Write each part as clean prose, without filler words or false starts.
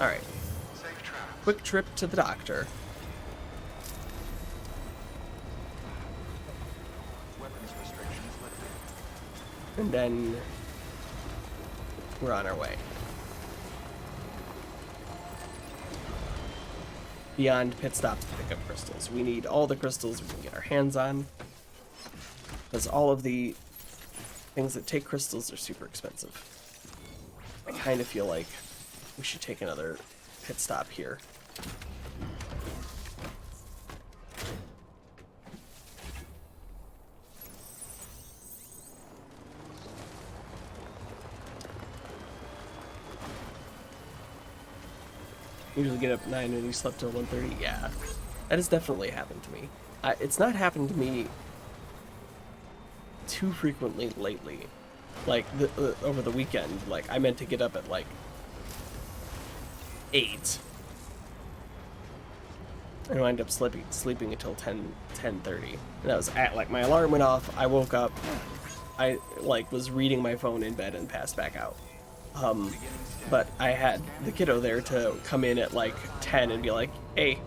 Alright. Quick trip to the doctor. And then we're on our way. Beyond pit stops to pick up crystals. We need all the crystals we can get our hands on, because all of the things that take crystals are super expensive. I kind of feel like we should take another pit stop here. Usually get up at 9 and you slept till 1:30. Yeah, that has definitely happened to me. It's not happened to me too frequently lately. Like, over the weekend, like, I meant to get up at, like, 8. And I wound up sleeping until 10:30. And that was at, like, my alarm went off, I woke up, I, like, was reading my phone in bed and passed back out. But I had the kiddo there to come in at, like, 10 and be like, hey,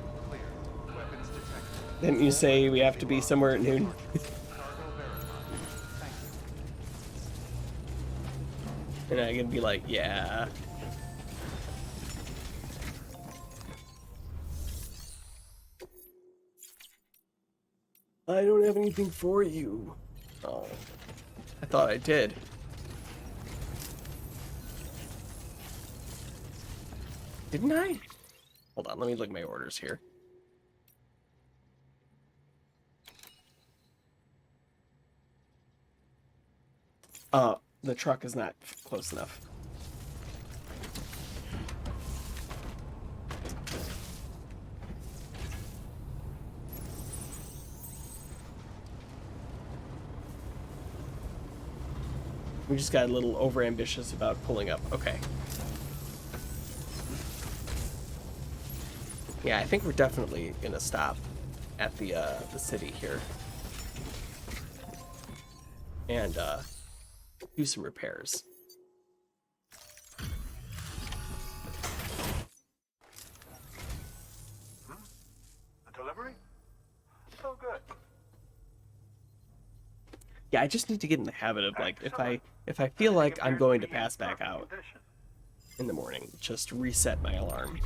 didn't you say we have to be somewhere at noon? And I can be like, yeah. I don't have anything for you. Oh, I thought I did. Didn't I? Hold on, let me look at my orders here. The truck is not close enough. We just got a little overambitious about pulling up. Okay. Yeah, I think we're definitely gonna stop at the city here. And, do some repairs. A delivery? So good. Yeah, I just need to get in the habit of, like, if I feel like I'm going to pass back out in the morning, just reset my alarm.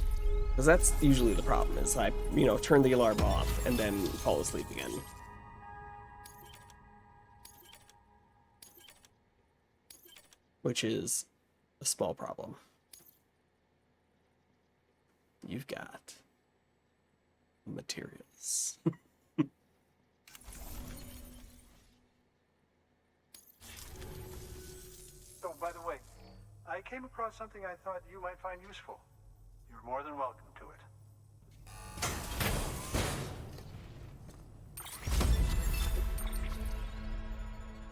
Because that's usually the problem, is I, turn the alarm off and then fall asleep again. Which is a small problem. You've got materials. Oh, by the way, I came across something I thought you might find useful. You're more than welcome to it.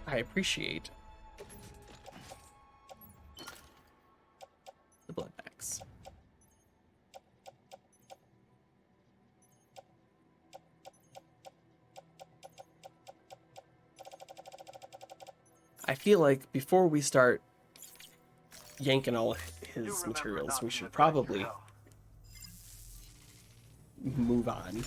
I appreciate the blood bags. I feel like before we start yanking all his materials, we should probably move on.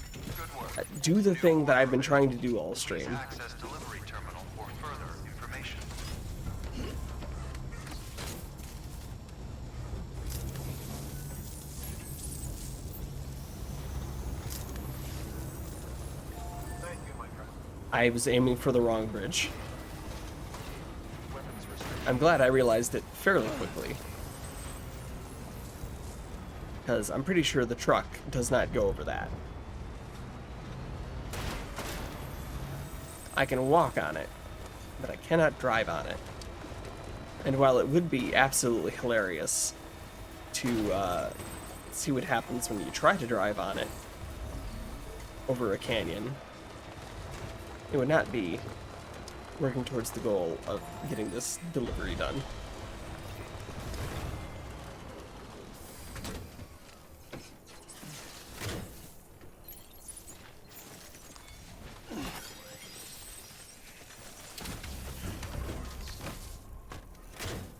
Do the thing that I've been trying to do all stream. Access delivery terminal for further information. Thank you, my friend. I was aiming for the wrong bridge. I'm glad I realized it fairly quickly. Because I'm pretty sure the truck does not go over that. I can walk on it, but I cannot drive on it. And while it would be absolutely hilarious to see what happens when you try to drive on it over a canyon, it would not be working towards the goal of getting this delivery done.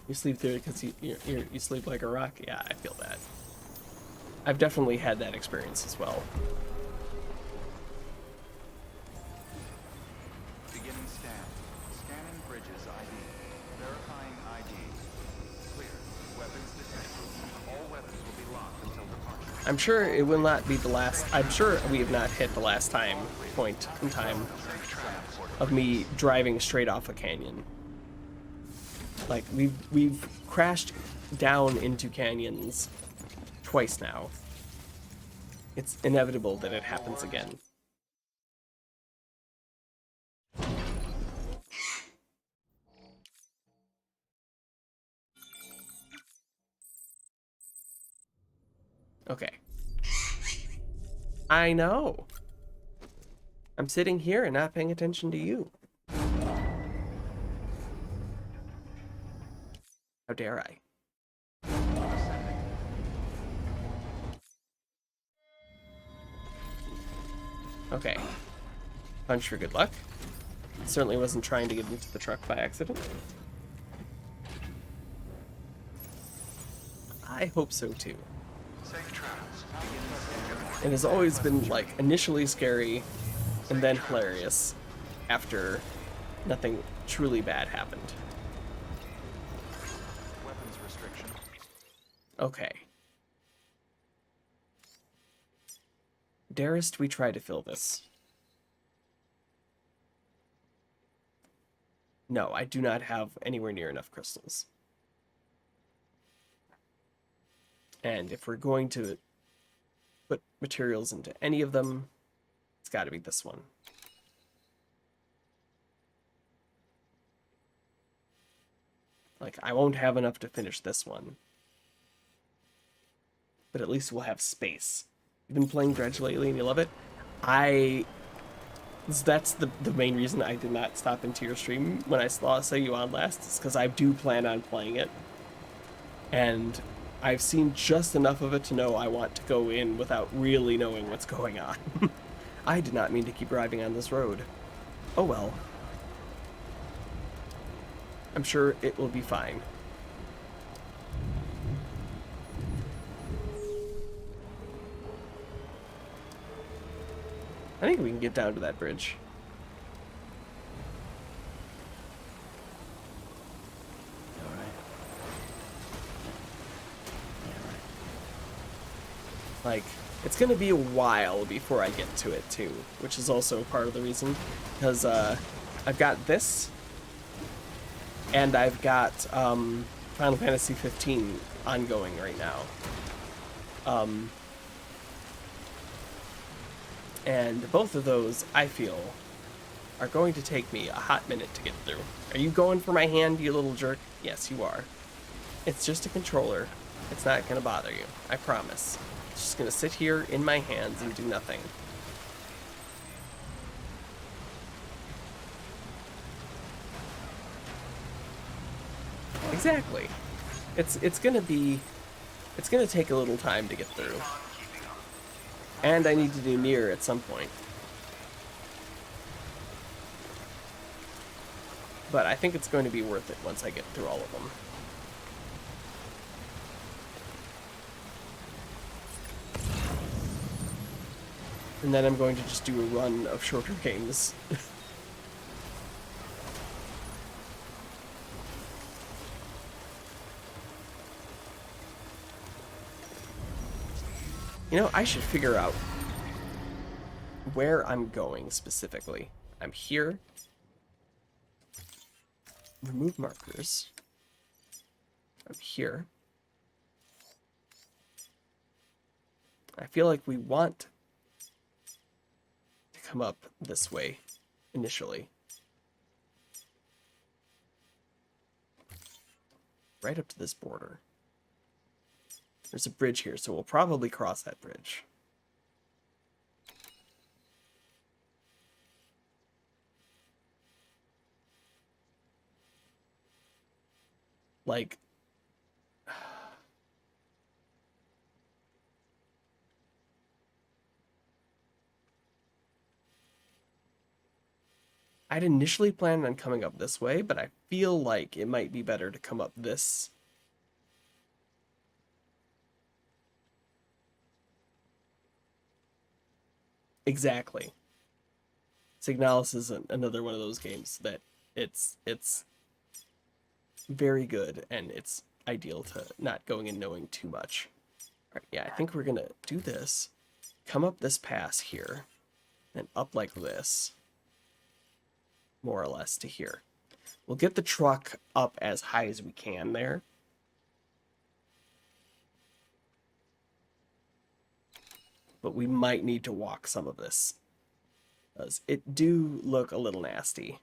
You sleep through it because you sleep like a rock? Yeah, I feel that. I've definitely had that experience as well. Beginning scan. Scanning bridges ID. Verifying ID. Clear. Weapons detected. All weapons will be locked until departure. I'm sure it will not be the last. I'm sure we have not hit the last point in time of me driving straight off a canyon. Like we've crashed down into canyons twice now. It's inevitable that it happens again. Okay. I know. I'm sitting here and not paying attention to you. How dare I? Okay. Punch for good luck. Certainly wasn't trying to get into the truck by accident. I hope so too. Safe travels. It has always been like initially scary and then hilarious after nothing truly bad happened. Weapons restriction. Okay. Darest we try to fill this? No, I do not have anywhere near enough crystals. And if we're going to put materials into any of them, it's got to be this one. Like, I won't have enough to finish this one. But at least we'll have space. You've been playing Dredge lately and you love it? That's the main reason I did not stop into your stream when I saw you on last, is because I do plan on playing it. And I've seen just enough of it to know I want to go in without really knowing what's going on. I did not mean to keep driving on this road. Oh well. I'm sure it will be fine. I think we can get down to that bridge. Like, it's gonna be a while before I get to it too, which is also part of the reason, because I've got this, and I've got Final Fantasy 15 ongoing right now. And both of those, I feel, are going to take me a hot minute to get through. Are you going for my hand, you little jerk? Yes, you are. It's just a controller. It's not going to bother you. I promise. It's just going to sit here in my hands and do nothing. Exactly. It's going to take a little time to get through. And I need to do Nier at some point. But I think it's going to be worth it once I get through all of them. And then I'm going to just do a run of shorter games. You know, I should figure out where I'm going specifically. I'm here. Remove markers. I'm here. I feel like we want to come up this way initially. Right up to this border. There's a bridge here, so we'll probably cross that bridge. Like, I'd initially planned on coming up this way, but I feel like it might be better to come up this. Exactly. Signalis is another one of those games that it's very good, and it's ideal to not going in knowing too much. All right, yeah, I think we're gonna do this. Come up this pass here, and up like this, more or less to here. We'll get the truck up as high as we can there. But we might need to walk some of this, because it do look a little nasty.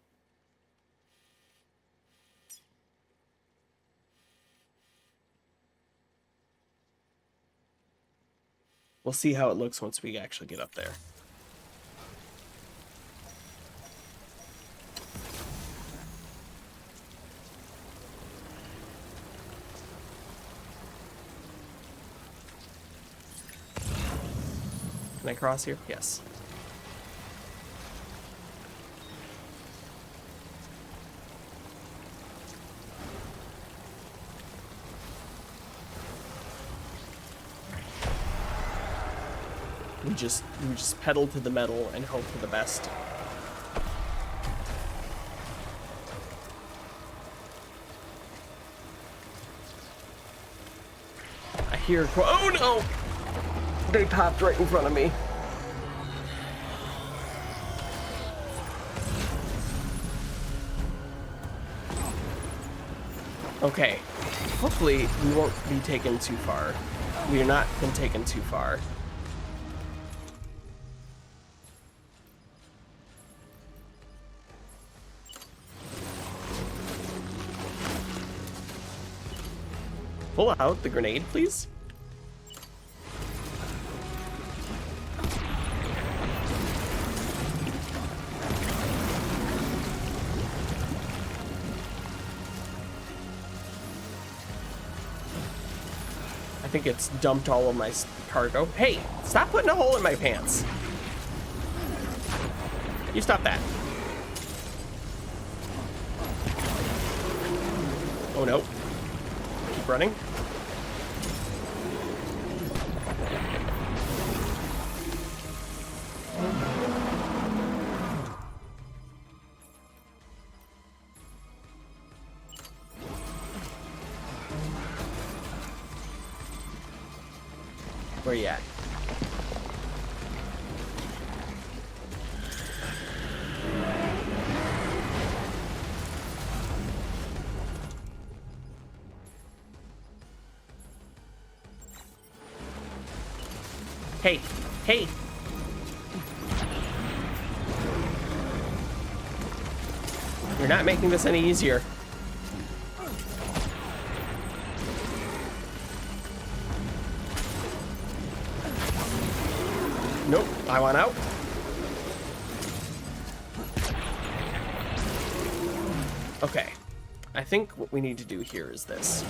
We'll see how it looks once we actually get up there. Can I cross here? Yes. We just pedal to the metal and hope for the best. I hear. Oh no! They popped right in front of me. Okay. Hopefully we won't be taken too far. We are not been taken too far. Pull out the grenade, please. I think it's dumped all of my cargo. Hey, stop putting a hole in my pants. You stop that. Oh no. Keep running. Where you at? Hey, hey. You're not making this any easier. Nope, I want out. Okay, I think what we need to do here is this.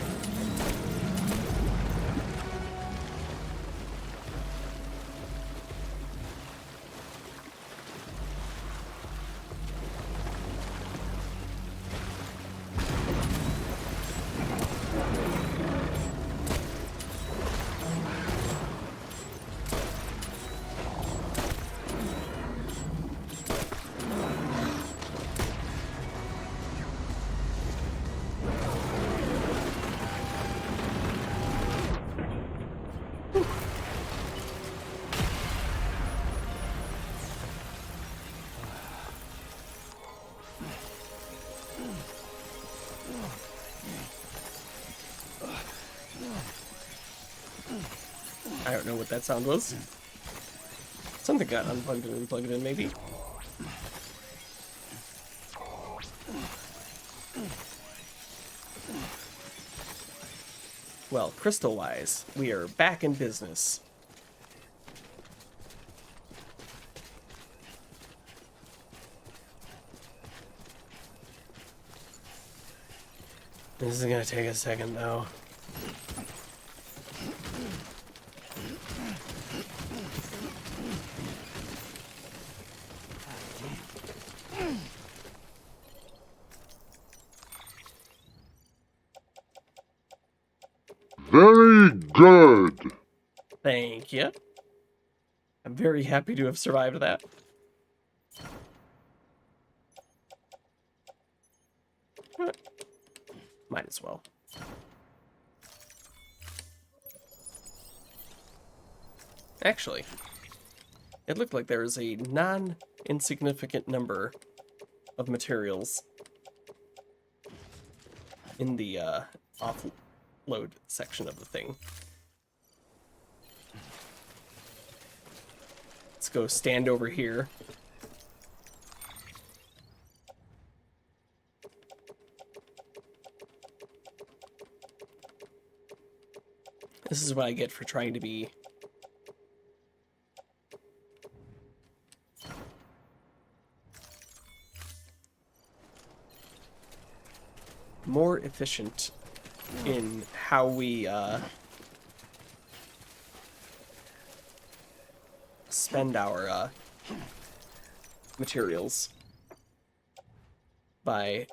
I don't know what that sound was. Something got unplugged and plugged in, maybe. Well, crystal-wise, we are back in business. This is gonna take a second, though. Very good. Thank you. I'm very happy to have survived that. Might as well. Actually, it looked like there was a non-insignificant number of materials in the offload section of the thing. Let's go stand over here. This is what I get for trying to be more efficient in how we spend our materials by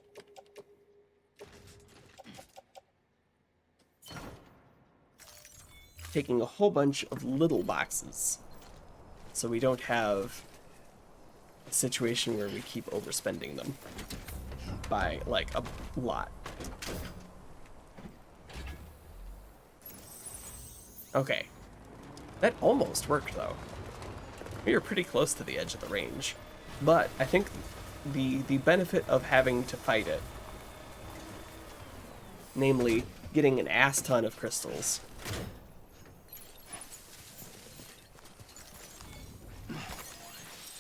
taking a whole bunch of little boxes so we don't have a situation where we keep overspending them by like a lot. Okay. That almost worked though. We were pretty close to the edge of the range. But I think the benefit of having to fight it, namely getting an ass ton of crystals,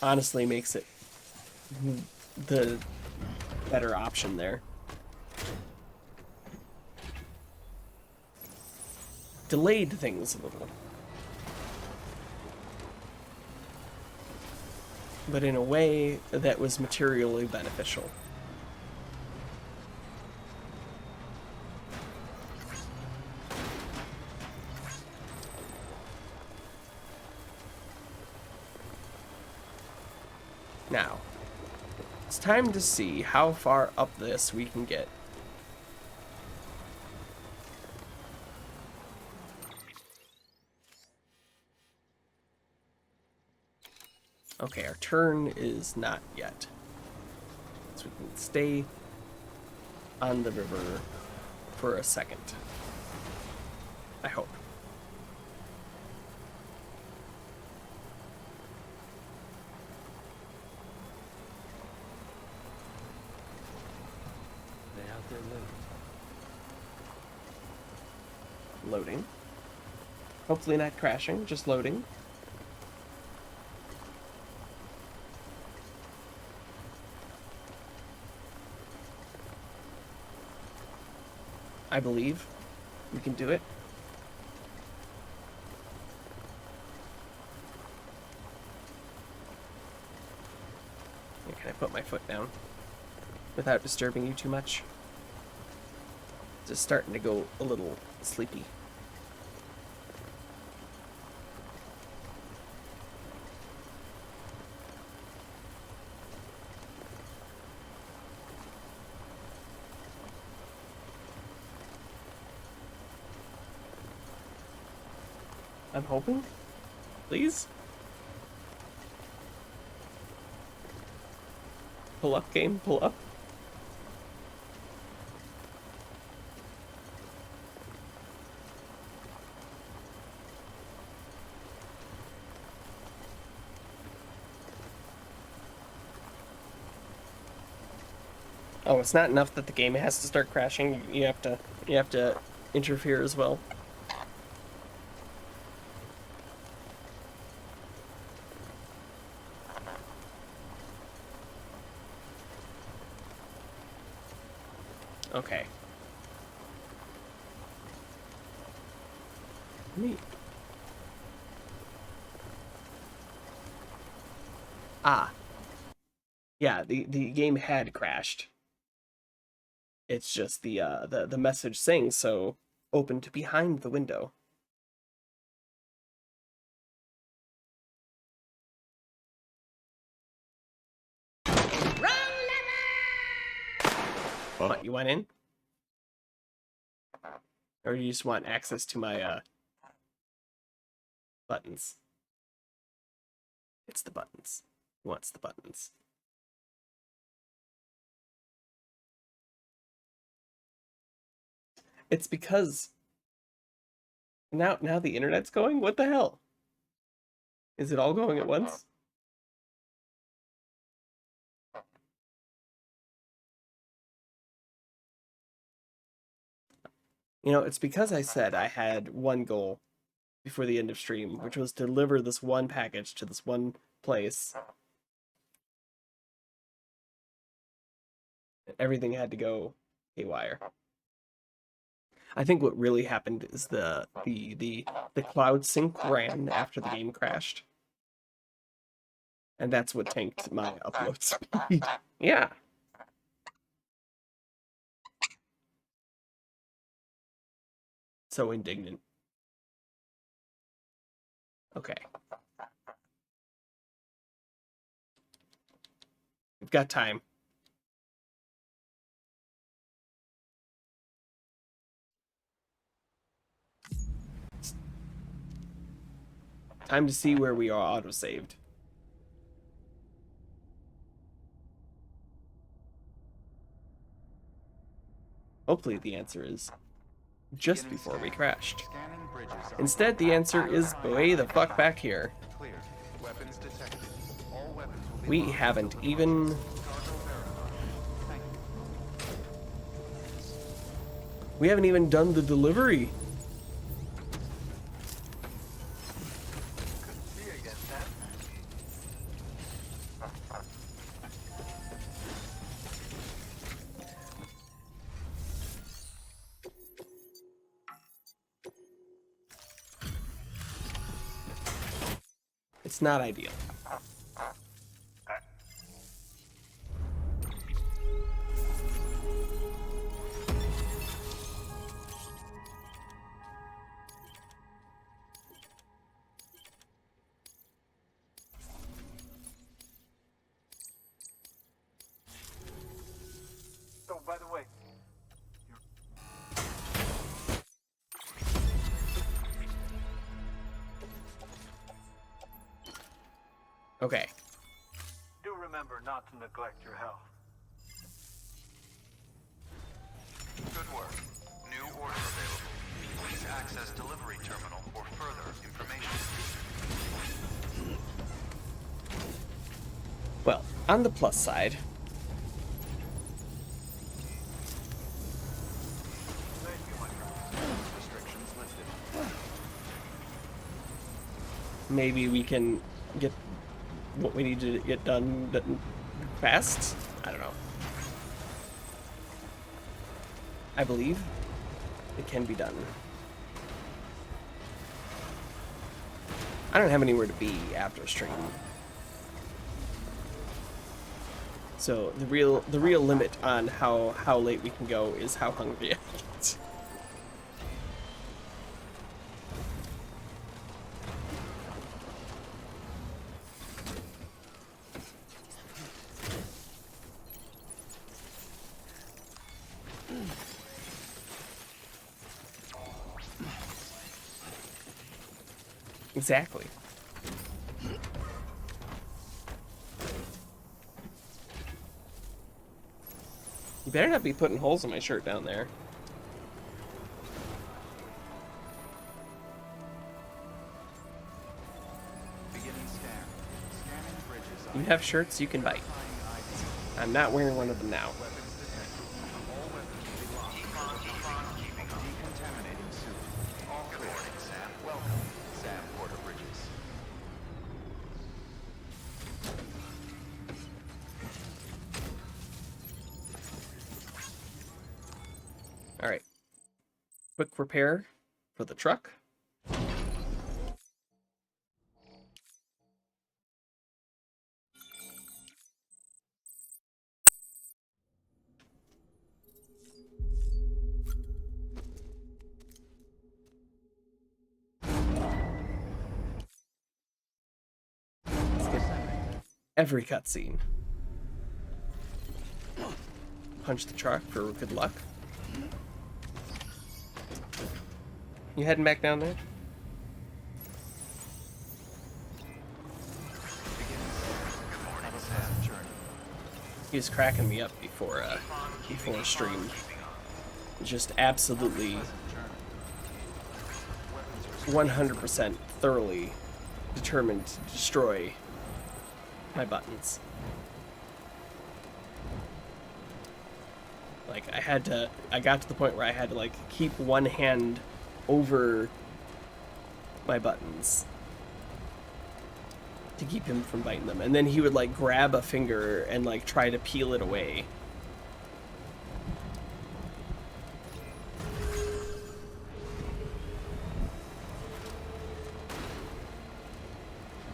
honestly makes it the better option there. Delayed things a little, but in a way that was materially beneficial. Now, it's time to see how far up this we can get. Okay, our turn is not yet. So we can stay on the river for a second. I hope. They out there loading. Loading. Hopefully not crashing, just loading. I believe we can do it. Can I put my foot down without disturbing you too much? Just starting to go a little sleepy. I'm hoping. Please? Pull up, game. Pull up. Oh, it's not enough that the game has to start crashing. You have to interfere as well. Okay. Neat. Ah. Yeah, the game had crashed. It's just the message saying so opened behind the window. What, you went in? Or you just want access to my buttons? It's the buttons. He wants the buttons. It's because now the internet's going? What the hell? Is it all going at once? You know, it's because I said I had one goal before the end of stream, which was to deliver this one package to this one place. Everything had to go haywire. I think what really happened is the cloud sync ran after the game crashed. And that's what tanked my upload speed. Yeah. So indignant. Okay. We've got time. Time to see where we are autosaved. Hopefully the answer is just before we crashed. Instead, the answer is way the fuck back here. We haven't even... We haven't even done the delivery. See you again, Sam. It's not ideal. So, by the way, Okay. do remember not to neglect your health. Good work. New order available. Please access delivery terminal for further information. Well, on the plus side, Thank you, my friend. Restrictions lifted. maybe we can get what we need to get done fast? I don't know. I believe it can be done. I don't have anywhere to be after stream. So the real limit on how late we can go is how hungry I get. Exactly. You better not be putting holes in my shirt down there. Beginning scan. Scanning bridges. You have shirts you can bite. I'm not wearing one of them now. Weapons detected. All weapons will be locked. Decontaminating suit. All clear. Good morning, Sam. Welcome, Sam Porter Bridges. All right. Quick repair for the truck. Every cutscene. Punch the truck for good luck. You heading back down there? Have a pleasant journey. He was cracking me up before stream. Just absolutely Journey. 100% thoroughly determined to destroy my buttons. Like, I got to the point where I had to, like, keep one hand over my buttons to keep him from biting them. And then he would, like, grab a finger and, like, try to peel it away.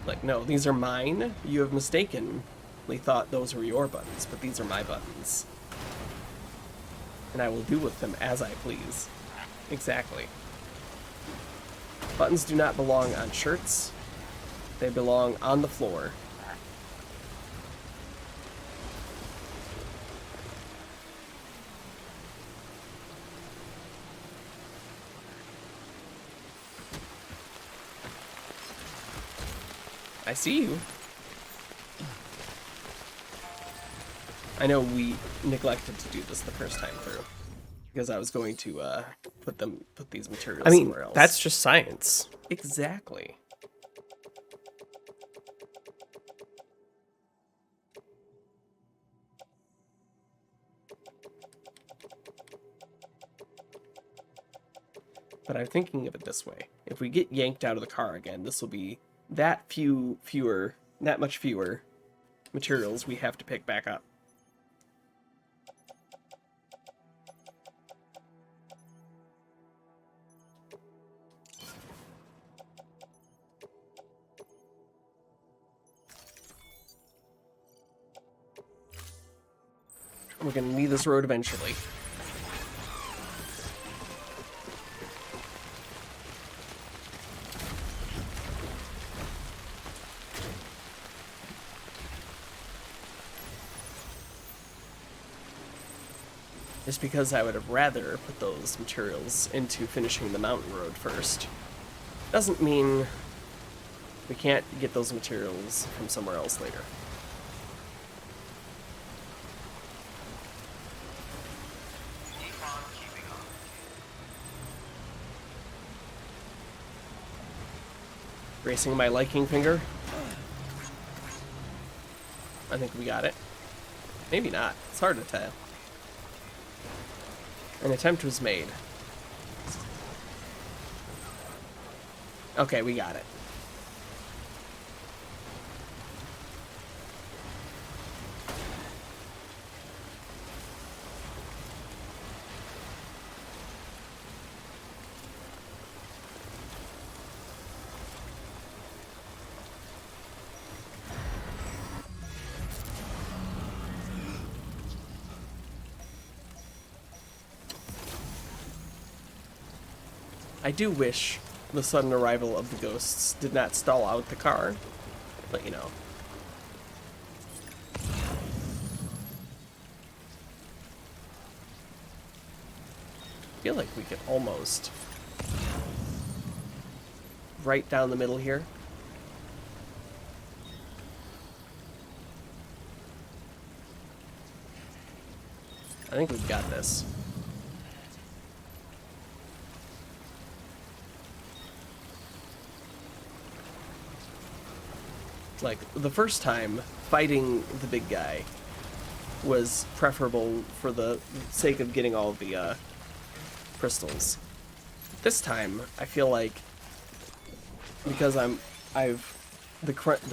Like, no, these are mine. You have mistakenly thought those were your buttons, but these are my buttons. And I will do with them as I please. Exactly. Buttons do not belong on shirts. They belong on the floor. I see you. I know we neglected to do this the first time through because I was going to put these materials somewhere else. That's just science. Exactly. But I'm thinking of it this way. If we get yanked out of the car again, this will be that much fewer materials we have to pick back up. We're gonna need this road eventually. Just because I would have rather put those materials into finishing the mountain road first. Doesn't mean we can't get those materials from somewhere else later. Racing my liking finger. I think we got it. Maybe not. It's hard to tell. An attempt was made. Okay, we got it. I do wish the sudden arrival of the ghosts did not stall out the car, but you know. I feel like we could almost right down the middle here. I think we've got this. Like, the first time, fighting the big guy was preferable for the sake of getting all of the crystals. This time, I feel like because the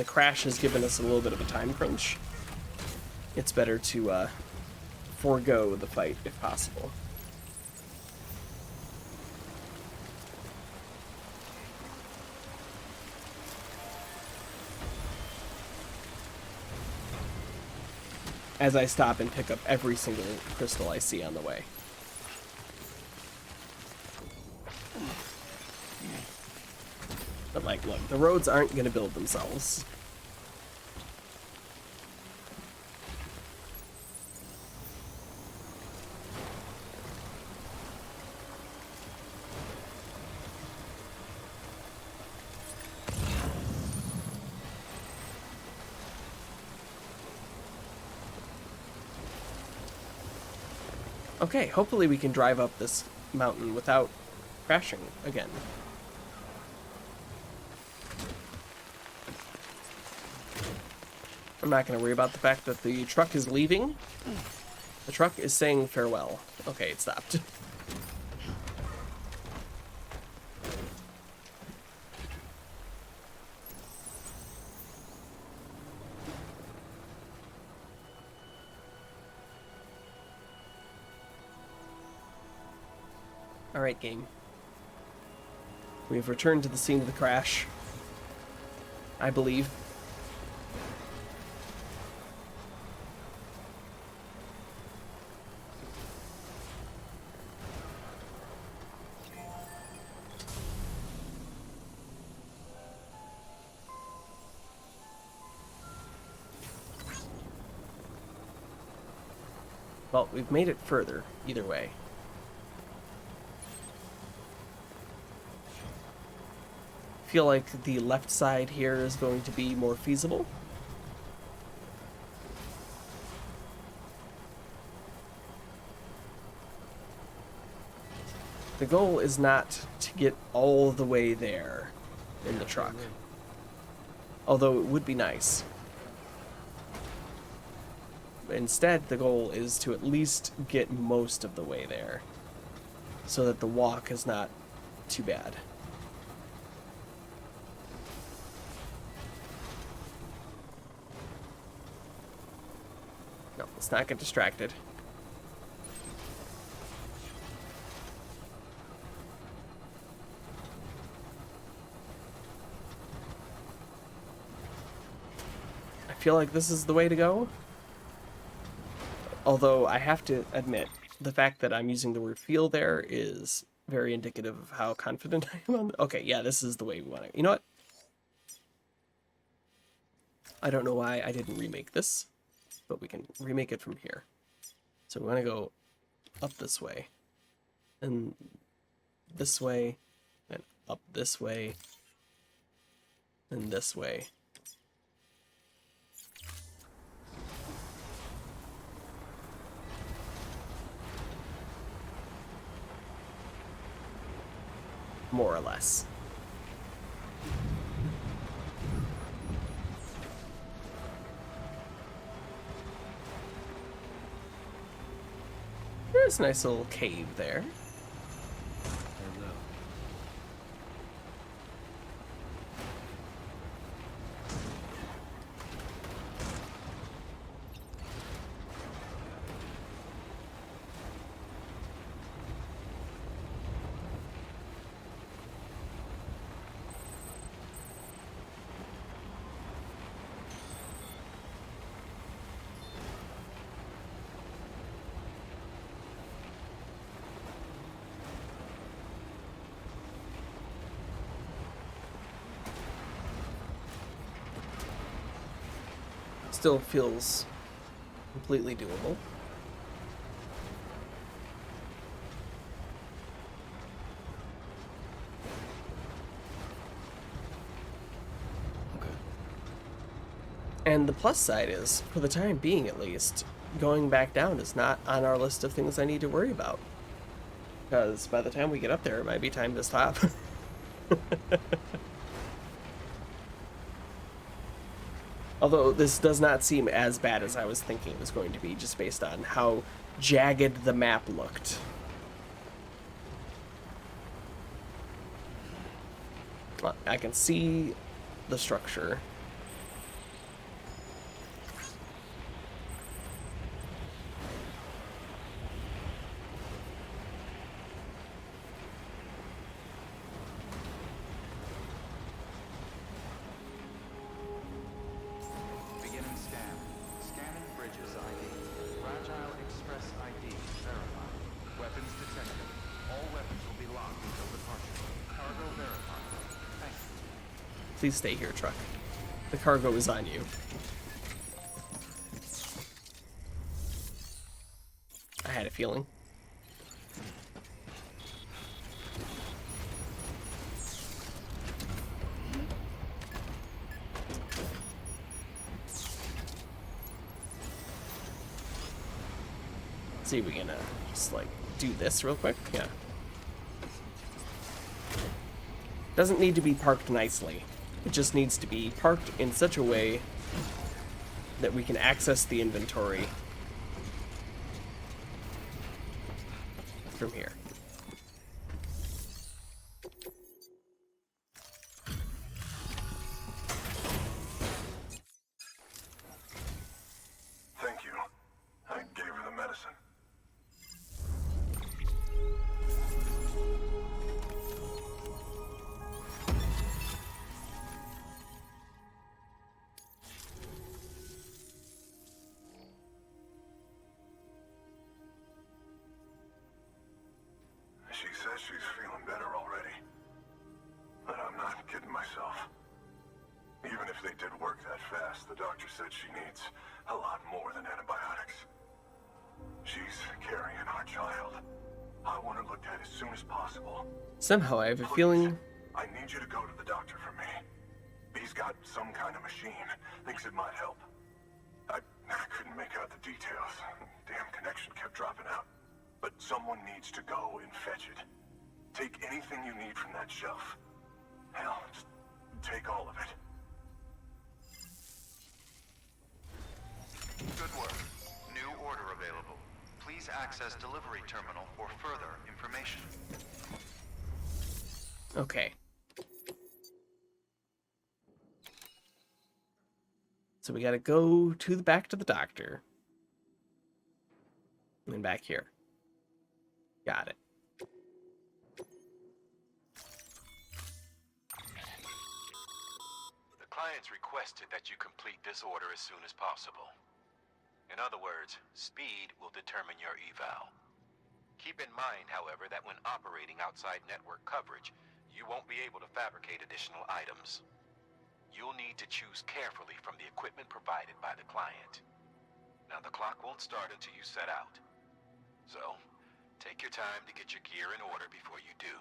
crash has given us a little bit of a time crunch. It's better to forego the fight if possible. As I stop and pick up every single crystal I see on the way. But like, look, the roads aren't going to build themselves. Okay, hopefully we can drive up this mountain without crashing again. I'm not going to worry about the fact that the truck is leaving. The truck is saying farewell. Okay, it stopped. Alright, game. We have returned to the scene of the crash. I believe. Well, we've made it further, either way. Feel like the left side here is going to be more feasible. The goal is not to get all the way there in the truck. Although it would be nice. Instead, the goal is to at least get most of the way there, so that the walk is not too bad. No, let's not get distracted. I feel like this is the way to go. Although I have to admit, the fact that I'm using the word feel there is very indicative of how confident I am on. Okay, yeah, this is the way we want it. You know what? I don't know why I didn't remake this, but we can remake it from here. So we want to go up this way, and this way, and up this way, and this way. More or less. There's a nice little cave there. Hello. Still feels completely doable. Okay. And the plus side is, for the time being at least, going back down is not on our list of things I need to worry about. Because by the time we get up there, it might be time to stop. Although this does not seem as bad as I was thinking it was going to be, just based on how jagged the map looked. I can see the structure. Beginning scan. Scanning bridges ID. Fragile Express ID verified. Weapons detected. All weapons will be locked until departure. Cargo verified. Thank you. Please stay here, truck. The cargo is on you. I had a feeling. see if we can just like do this real quick. Yeah. Doesn't need to be parked nicely. It just needs to be parked in such a way that we can access the inventory from here. Thank you. I gave her the medicine. She says she's feeling better already. But I'm not kidding myself. Even if they did work that fast, the doctor said she needs a lot more than antibiotics. She's carrying our child. I want her looked at as soon as possible. Somehow I have a Please, feeling. I need you to go to the doctor for me. He's got some kind of machine. Thinks it might help. I couldn't make out the details. Damn connection kept dropping out. But someone needs to go and fetch it. Take anything you need from that shelf. Hell, just take all of it. Good work. New order available. Please access delivery terminal for further information. Okay. So we gotta go to the back to the doctor. And then back here. Got it. The clients requested that you complete this order as soon as possible. In other words, speed will determine your eval. Keep in mind, however, that when operating outside network coverage, you won't be able to fabricate additional items. You'll need to choose carefully from the equipment provided by the client. Now, the clock won't start until you set out. So, take your time to get your gear in order before you do.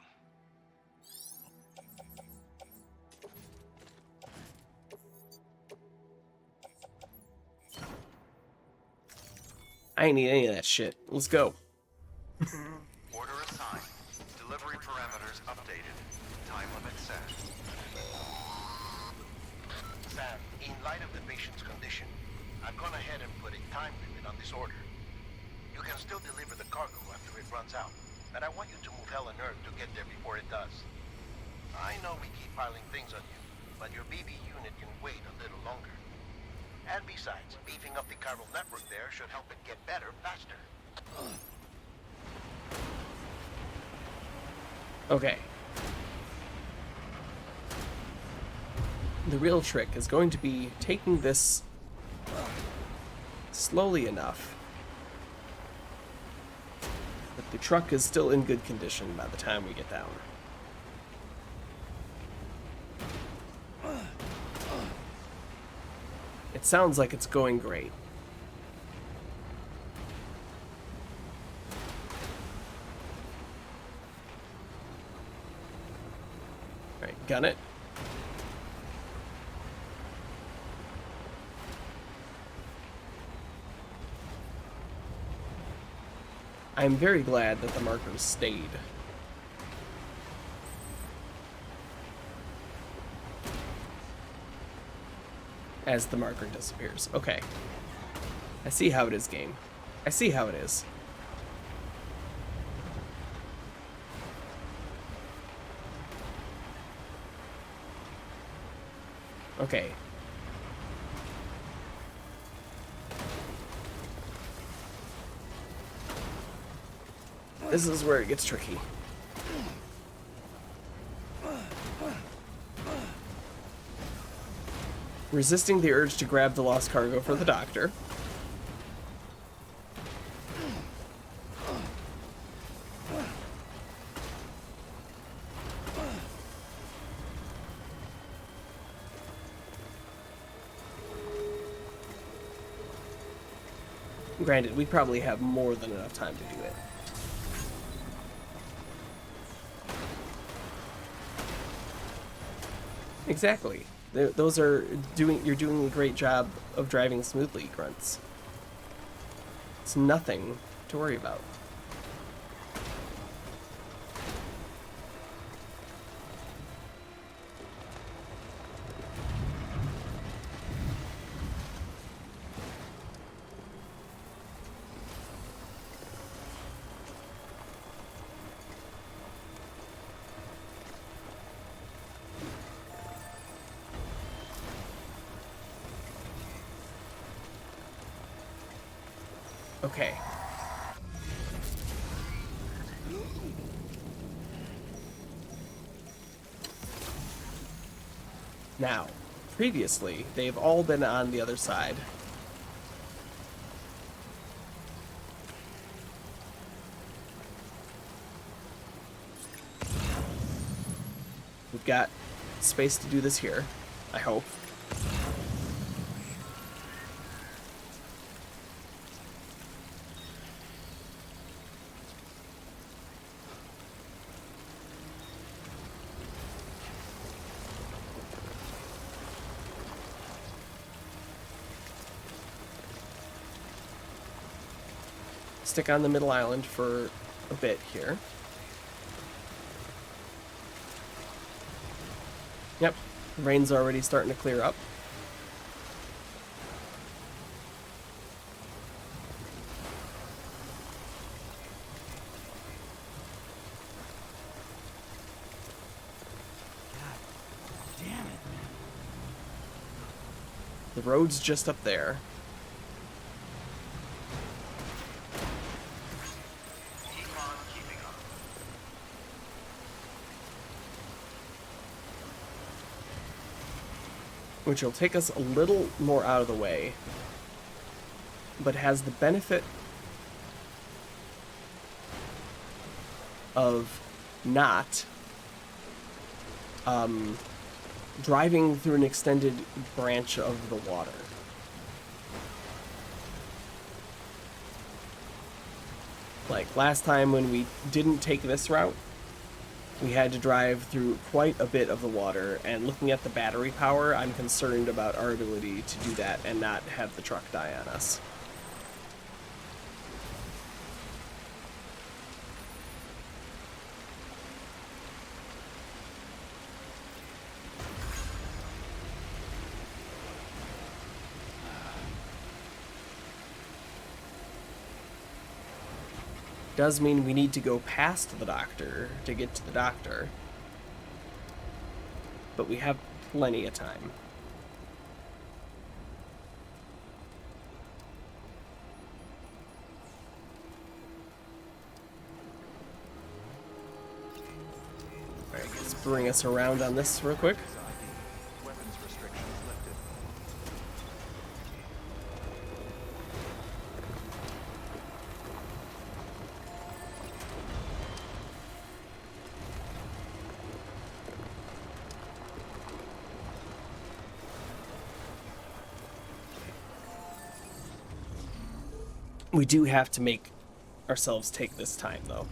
I ain't need any of that shit. Let's go. Order assigned. Delivery parameters updated. Time limit set. Sam, in light of the patient's condition, I've gone ahead and put a time limit on this order. You can still deliver the cargo after it runs out, but I want you to move hell and earth to get there before it does. I know we keep piling things on you, but your BB unit can wait a little longer. And besides, beefing up the chiral network there should help it get better faster. Okay. The real trick is going to be taking this slowly enough that the truck is still in good condition by the time we get down. It sounds like it's going great. Alright, gun it. I'm very glad that the markers stayed. As the marker disappears. Okay. I see how it is, game. I see how it is. Okay. This is where it gets tricky. Resisting the urge to grab the lost cargo for the doctor. Granted, we probably have more than enough time to do it. Exactly. Those are you're doing a great job of driving smoothly, Grunts. It's nothing to worry about. Okay. Now, previously, they've all been on the other side. We've got space to do this here, I hope. Stick on the middle island for a bit here. Yep, rain's already starting to clear up. Damn it, man. The road's just up there. Which will take us a little more out of the way, but has the benefit of not driving through an extended branch of the water. Like last time when we didn't take this route, we had to drive through quite a bit of the water, and looking at the battery power, I'm concerned about our ability to do that and not have the truck die on us. Does mean we need to go past the doctor to get to the doctor. But we have plenty of time. Alright, let's bring us around on this real quick. Weapons restrictions lifted. We do have to make ourselves take this time, though.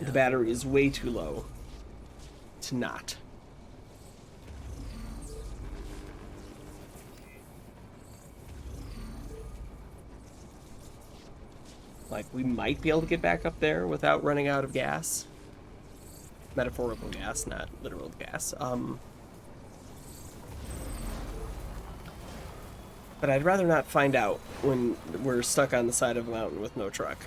The battery is way too low to not. Like, we might be able to get back up there without running out of gas. Metaphorical gas, not literal gas. But I'd rather not find out when we're stuck on the side of a mountain with no truck.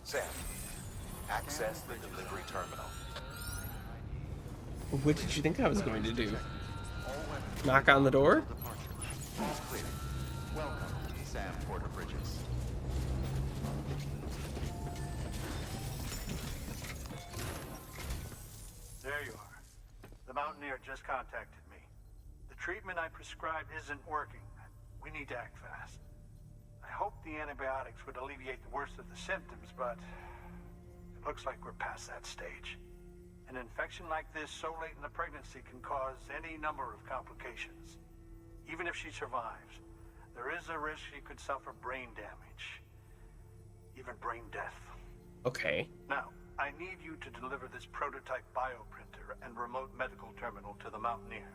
Sam, access the delivery terminal. What did you think I was going to do? All weapons Knock on the door? departure. All clear. Welcome, Sam Porter Bridges. There you are. The mountaineer just contacted me. The treatment I prescribed isn't working. We need to act fast. I hoped the antibiotics would alleviate the worst of the symptoms, but it looks like we're past that stage. An infection like this so late in the pregnancy can cause any number of complications. Even if she survives, there is a risk she could suffer brain damage. Even brain death. Okay. Now, I need you to deliver this prototype bioprinter and remote medical terminal to the Mountaineer.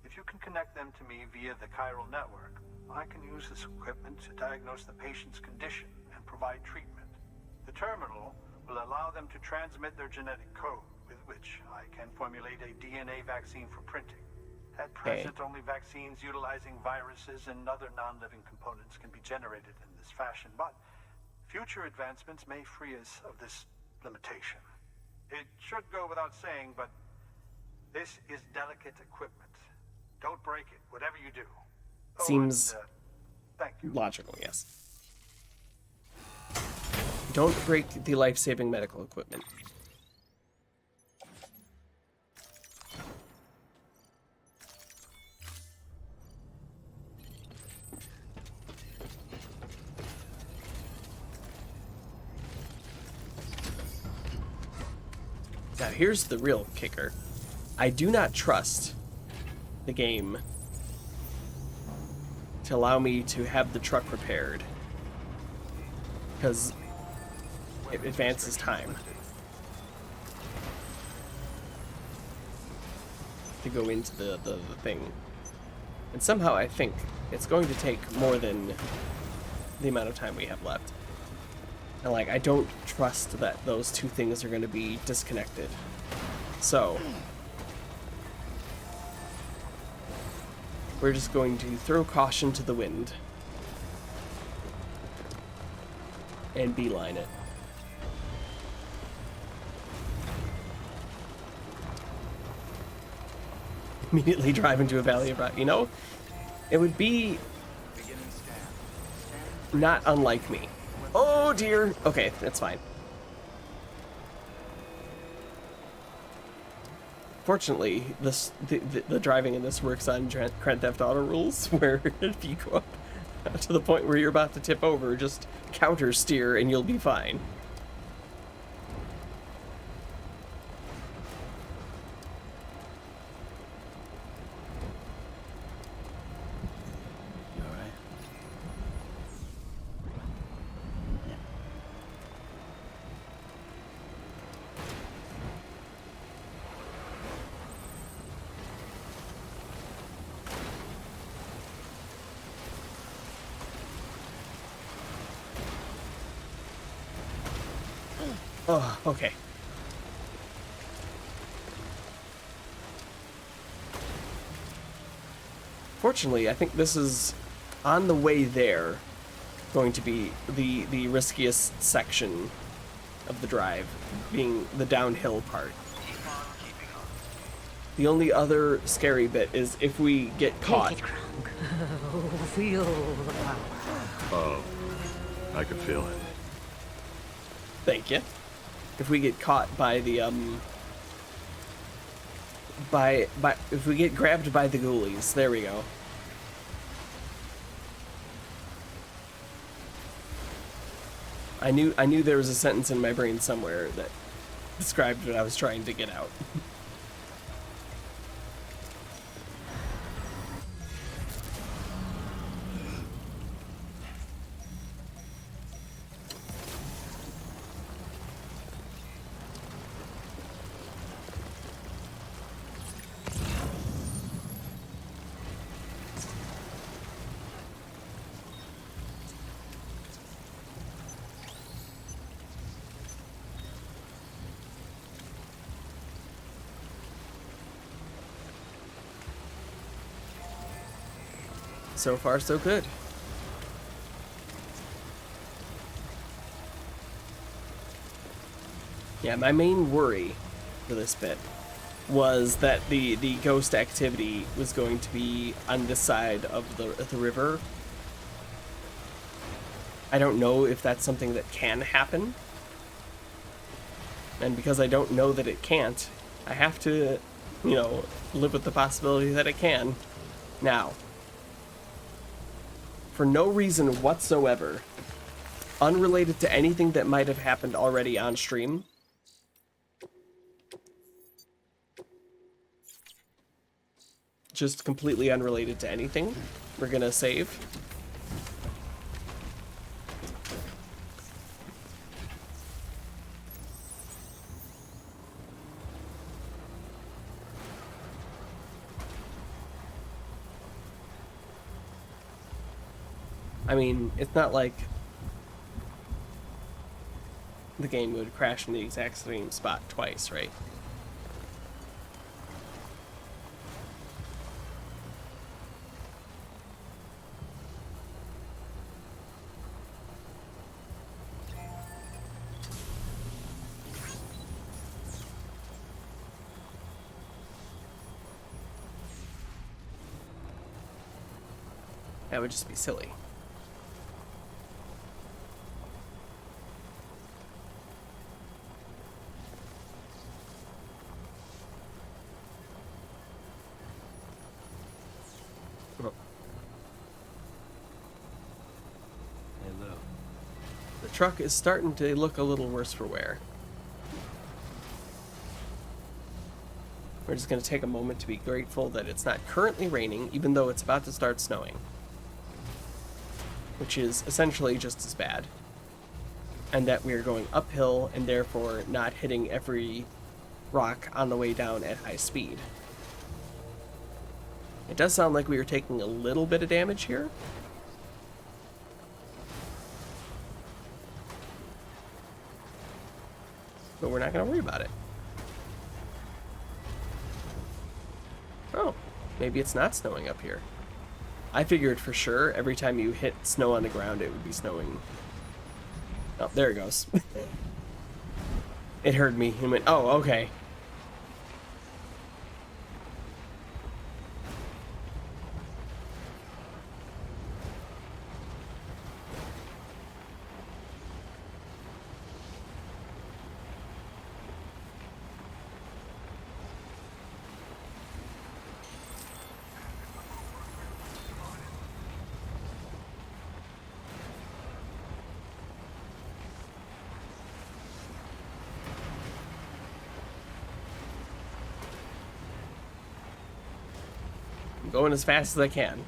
If you can connect them to me via the chiral network, I can use this equipment to diagnose the patient's condition and provide treatment. The terminal will allow them to transmit their genetic code, with which I can formulate a DNA vaccine for printing. At present, only vaccines utilizing viruses and other non-living components can be generated in this fashion, but future advancements may free us of this limitation. It should go without saying, but this is delicate equipment. Don't break it, whatever you do. Seems thank you. logical, yes. Don't break the life-saving medical equipment. Now here's the real kicker. I do not trust the game to allow me to have the truck repaired, because it advances time to go into the thing. And somehow I think it's going to take more than the amount of time we have left. And like, I don't trust that those two things are going to be disconnected. So we're just going to throw caution to the wind and beeline it. Immediately drive into a valley of rock. You know, it would be not unlike me. Oh dear. Okay, that's fine. Fortunately, the driving in this works on Grand Theft Auto rules, where if you go up to the point where you're about to tip over, just counter steer and you'll be fine. Oh, okay. Fortunately, I think this is on the way there going to be the riskiest section of the drive, being the downhill part. The only other scary bit is if we get caught. Take it, Kronk. Feel the power. Oh, I can feel it. Thank you. If we get caught by the if we get grabbed by the ghoulies, there we go. I knew there was a sentence in my brain somewhere that described what I was trying to get out. So far, so good. Yeah, my main worry for this bit was that the ghost activity was going to be on this side of the river. I don't know if that's something that can happen. And because I don't know that it can't, I have to, you know, live with the possibility that it can. Now, for no reason whatsoever, unrelated to anything that might have happened already on stream, just completely unrelated to anything, we're gonna save. I mean, it's not like the game would crash in the exact same spot twice, right? That would just be silly. Oh. Hey, Lou. The truck is starting to look a little worse for wear. We're just going to take a moment to be grateful that it's not currently raining, even though it's about to start snowing. Which is essentially just as bad. And that we're going uphill and therefore not hitting every rock on the way down at high speed. It does sound like we are taking a little bit of damage here. But we're not going to worry about it. Oh, maybe it's not snowing up here. I figured for sure every time you hit snow on the ground it would be snowing. Oh, there it goes. It heard me and went, oh, okay. I'm going as fast as I can.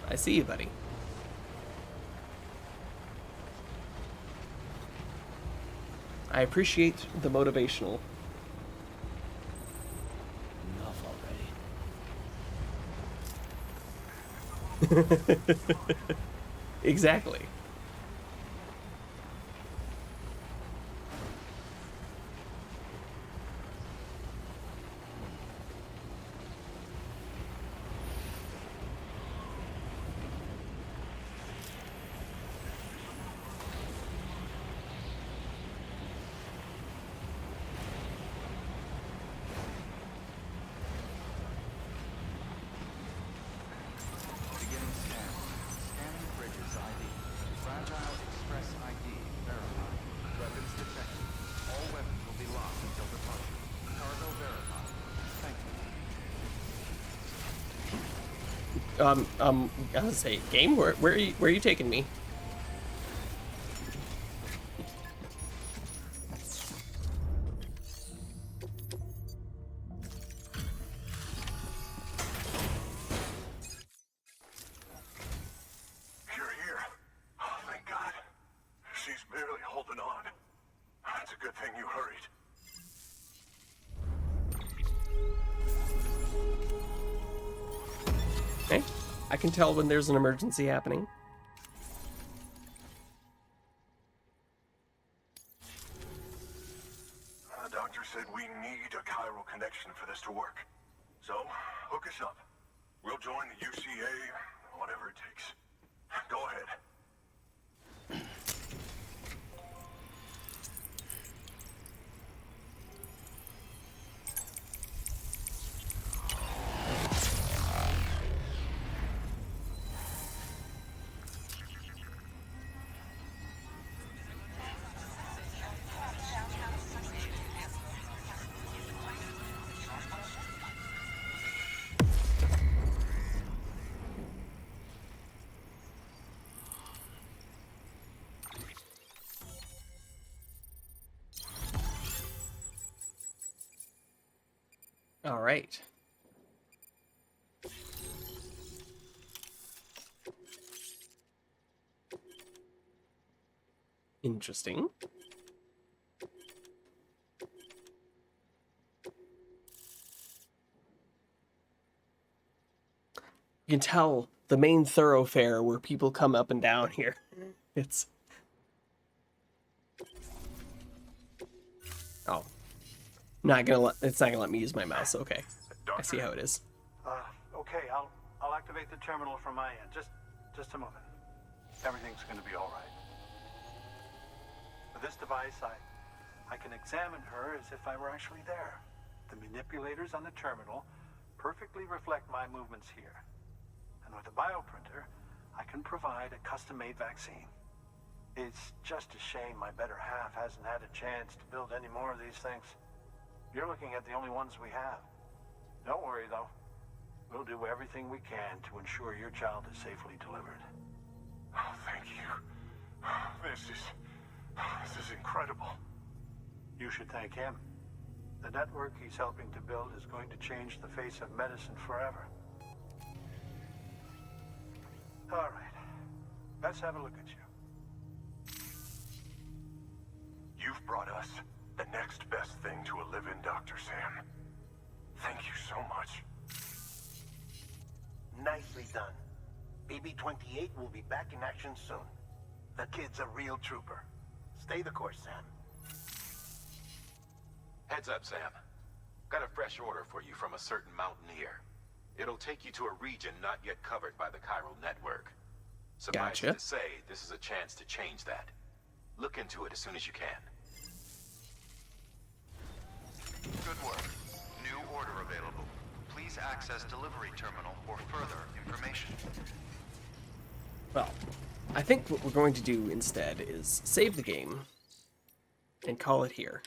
I see you, buddy. I appreciate the motivational. Enough already. Exactly. Beginning scan. Scanning bridges ID. Fragile Express ID verified. Weapons detected. All weapons will be locked until departure. Cargo verified. Thank you. I was say, game, where are you taking me? You're here. Oh, thank God. She's barely holding on. It's a good thing you hurried. Okay, I can tell when there's an emergency happening. The doctor said we need a chiral connection for this to work. So, hook us up. We'll join the UCA, whatever it takes. Go ahead. All right. Interesting. You can tell the main thoroughfare where people come up and down here. It's... Oh. It's not gonna let me use my mouse. Okay. I see how it is. Okay, I'll activate the terminal from my end. Just a moment. Everything's gonna be all right. With this device, I can examine her as if I were actually there. The manipulators on the terminal perfectly reflect my movements here. And with the bioprinter, I can provide a custom-made vaccine. It's just a shame my better half hasn't had a chance to build any more of these things. You're looking at the only ones we have. Don't worry, though. We'll do everything we can to ensure your child is safely delivered. Oh, thank you. This is incredible. You should thank him. The network he's helping to build is going to change the face of medicine forever. All right. Let's have a look at you. You've brought us the next best thing to a live-in, Dr. Sam. Thank you so much. Nicely done. BB-28 will be back in action soon. The kid's a real trooper. Stay the course, Sam. Heads up, Sam. Got a fresh order for you from a certain mountaineer. It'll take you to a region not yet covered by the chiral network. Suffice Gotcha. it to say, this is a chance to change that. Look into it as soon as you can. Good work. New order available. Please access delivery terminal for further information. Well, I think what we're going to do instead is save the game and call it here.